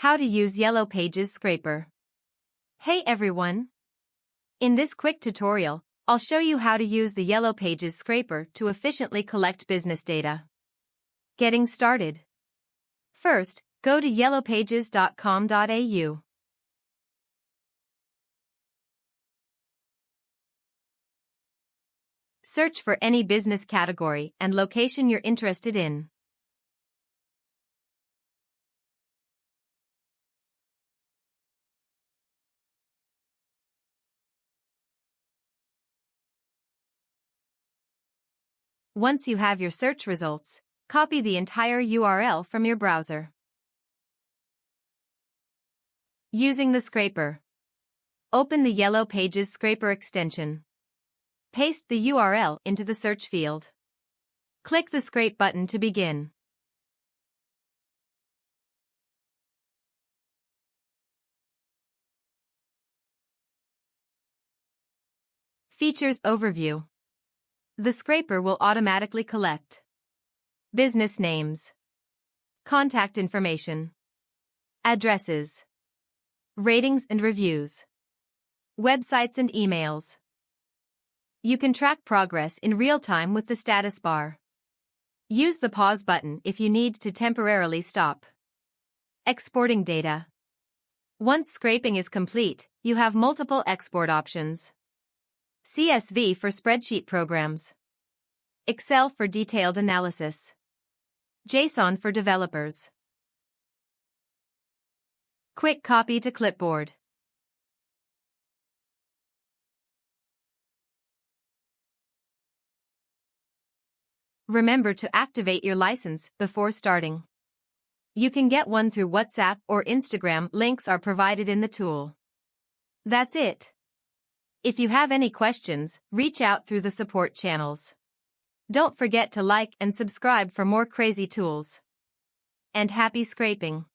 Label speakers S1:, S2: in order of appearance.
S1: How to use YellowPages scraper. Hey everyone! In this quick tutorial, I'll show you how to use the YellowPages scraper to efficiently collect business data. Getting started. First, go to yellowpages.com.au. Search for any business category and location you're interested in. Once you have your search results, copy the entire URL from your browser. Using the scraper. Open the YellowPages scraper extension. Paste the URL into the search field. Click the Scrape button to begin. Features Overview. The scraper will automatically collect business names, contact information, addresses, ratings and reviews, websites and emails. You can track progress in real time with the status bar. Use the pause button if you need to temporarily stop. Exporting data. Once scraping is complete, you have multiple export options. CSV for spreadsheet programs, Excel for detailed analysis, JSON for developers. Quick copy to clipboard. Remember to activate your license before starting. You can get one through WhatsApp or Instagram. Links are provided in the tool. That's it. If you have any questions, reach out through the support channels. Don't forget to like and subscribe for more crazy tools. And happy scraping!